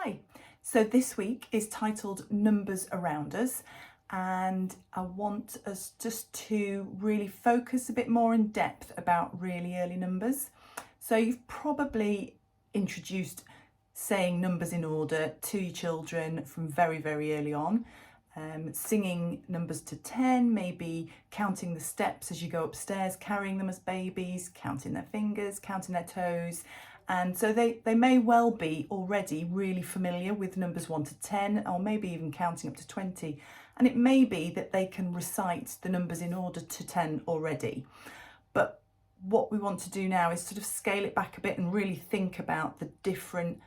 Hi, so this week is titled Numbers Around Us, and I want us just to really focus a bit more in depth about really early numbers. So you've probably introduced saying numbers in order to your children from very, very early on. Singing numbers to 10, maybe counting the steps as you go upstairs, carrying them as babies, counting their fingers, counting their toes. And so they may well be already really familiar with numbers 1 to 10, or maybe even counting up to 20. And it may be that they can recite the numbers in order to 10 already. But what we want to do now is sort of scale it back a bit and really think about the different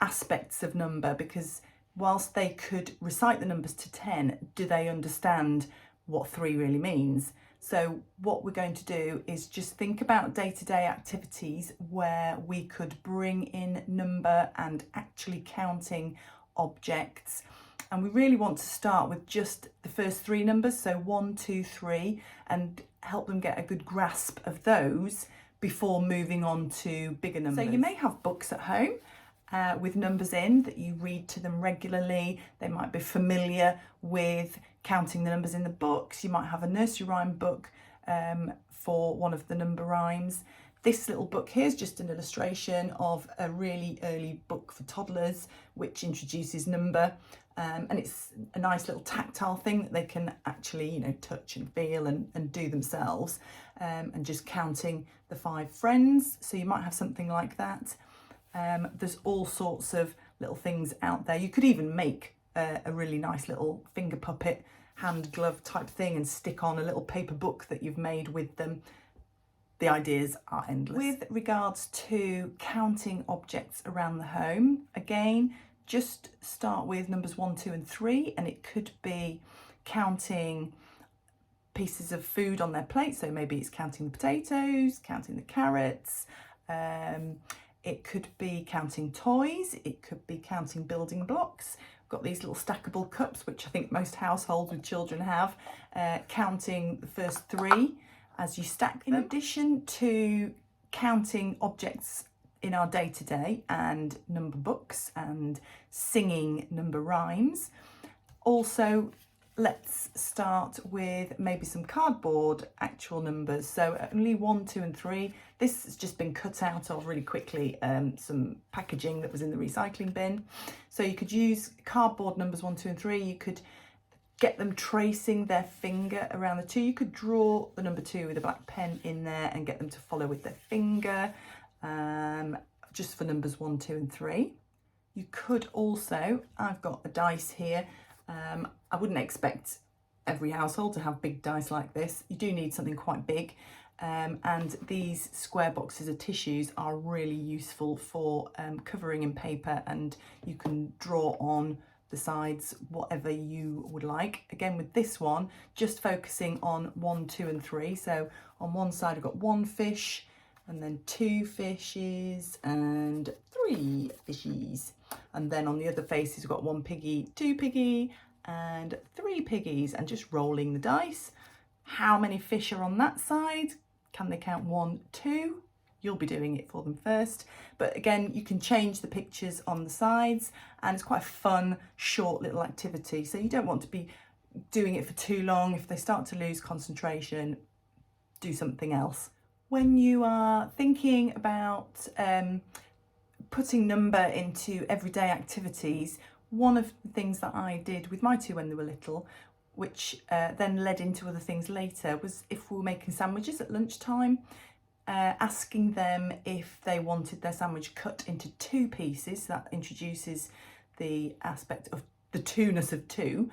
aspects of number, because whilst they could recite the numbers to 10, do they understand what 3 really means? So what we're going to do is just think about day-to-day activities where we could bring in number and actually counting objects. And we really want to start with just the first 3 numbers, so 1, 2, 3, and help them get a good grasp of those before moving on to bigger numbers. So you may have books at home with numbers in that you read to them regularly. They might be familiar with counting the numbers in the books. You might have a nursery rhyme book for one of the number rhymes. This little book here is just an illustration of a really early book for toddlers which introduces number, and it's a nice little tactile thing that they can actually touch and feel and do themselves, and just counting the 5 friends. So you might have something like that. There's all sorts of little things out there. You could even make a really nice little finger puppet, hand glove type thing and stick on a little paper book that you've made with them. The ideas are endless. With regards to counting objects around the home, again, just start with numbers 1, 2 and 3, and it could be counting pieces of food on their plate. So maybe it's counting the potatoes, counting the carrots, it could be counting toys, it could be counting building blocks. I've got these little stackable cups, which I think most households with children have, counting the first 3 as you stack them. In addition to counting objects in our day-to-day and number books and singing number rhymes, also let's start with maybe some cardboard actual numbers. So only 1, 2 and 3. This has just been cut out of really quickly, some packaging that was in the recycling bin. So you could use cardboard numbers 1, 2 and 3. You could get them tracing their finger around the 2. You could draw the number 2 with a black pen in there and get them to follow with their finger, just for numbers 1, 2 and 3. You could also, I've got a dice here. I wouldn't expect every household to have big dice like this. You do need something quite big, and these square boxes of tissues are really useful for covering in paper, and you can draw on the sides whatever you would like. Again, with this one, just focusing on 1, 2 and 3. So on one side I've got 1 fish, and then 2 fishes and 3 fishies, and then on the other faces we've got 1 piggy, 2 piggy and 3 piggies, and just rolling the dice. How many fish are on that side? Can they count 1, 2? You'll be doing it for them first, but again, you can change the pictures on the sides, and it's quite a fun short little activity. So you don't want to be doing it for too long. If they start to lose concentration, do something else. When you are thinking about putting number into everyday activities, one of the things that I did with my 2 when they were little, which then led into other things later, was if we were making sandwiches at lunchtime, asking them if they wanted their sandwich cut into 2 pieces. So that introduces the aspect of the 2-ness of 2,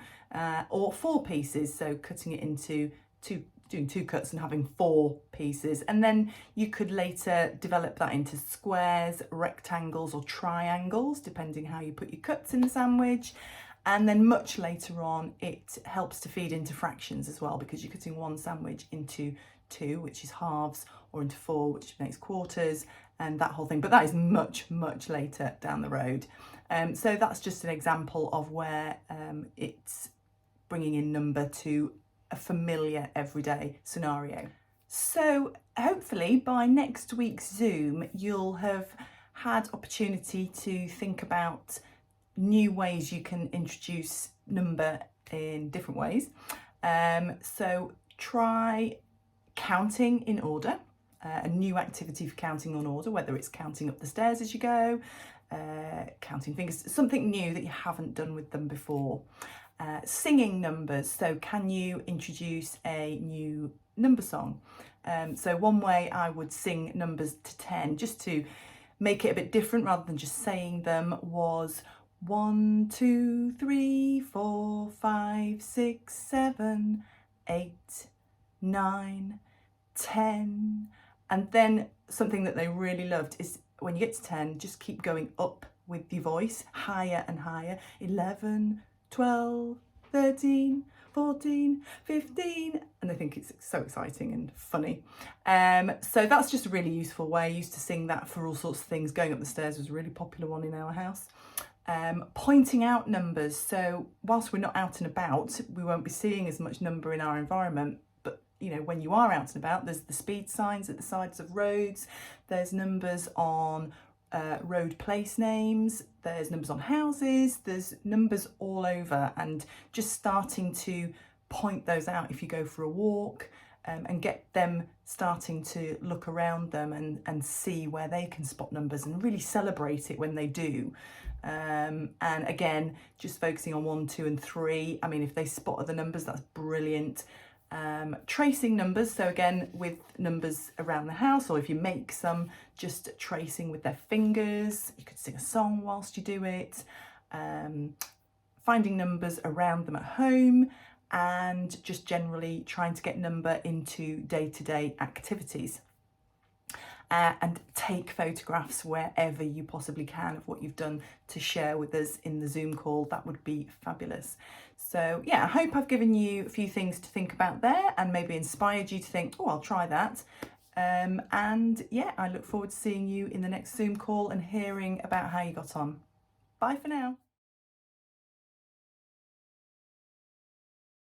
or 4 pieces, so cutting it into 2, doing 2 cuts and having 4 pieces. And then you could later develop that into squares, rectangles or triangles, depending how you put your cuts in the sandwich. And then much later on, it helps to feed into fractions as well, because you're cutting 1 sandwich into 2, which is halves, or into 4, which makes quarters, and that whole thing. But that is much, much later down the road. So that's just an example of where it's bringing in number to a familiar everyday scenario. So hopefully by next week's Zoom, you'll have had opportunity to think about new ways you can introduce number in different ways. So try counting in order, a new activity for counting on order, whether it's counting up the stairs as you go, counting fingers, something new that you haven't done with them before. Singing numbers, so can you introduce a new number song? So one way I would sing numbers to 10, just to make it a bit different rather than just saying them, was 1, 2, 3, 4, 5, 6, 7, 8, 9, 10. And then something that they really loved is when you get to 10, just keep going up with your voice, higher and higher. 11, 12, 13, 14, 15, and I think it's so exciting and funny. So that's just a really useful way. I used to sing that for all sorts of things. Going up the stairs was a really popular one in our house. Pointing out numbers. So whilst we're not out and about, we won't be seeing as much number in our environment. But you know, when you are out and about, there's the speed signs at the sides of roads. There's numbers on road place names, there's numbers on houses, there's numbers all over, and just starting to point those out if you go for a walk, and get them starting to look around them and see where they can spot numbers and really celebrate it when they do. And again, just focusing on 1, 2 and 3. I mean, if they spot other numbers, that's brilliant. Tracing numbers, so again with numbers around the house, or if you make some, just tracing with their fingers. You could sing a song whilst you do it. Finding numbers around them at home, and just generally trying to get number into day-to-day activities. And take photographs wherever you possibly can of what you've done to share with us in the Zoom call. That would be fabulous. So yeah, I hope I've given you a few things to think about there and maybe inspired you to think, oh, I'll try that. And yeah, I look forward to seeing you in the next Zoom call and hearing about how you got on. Bye for now.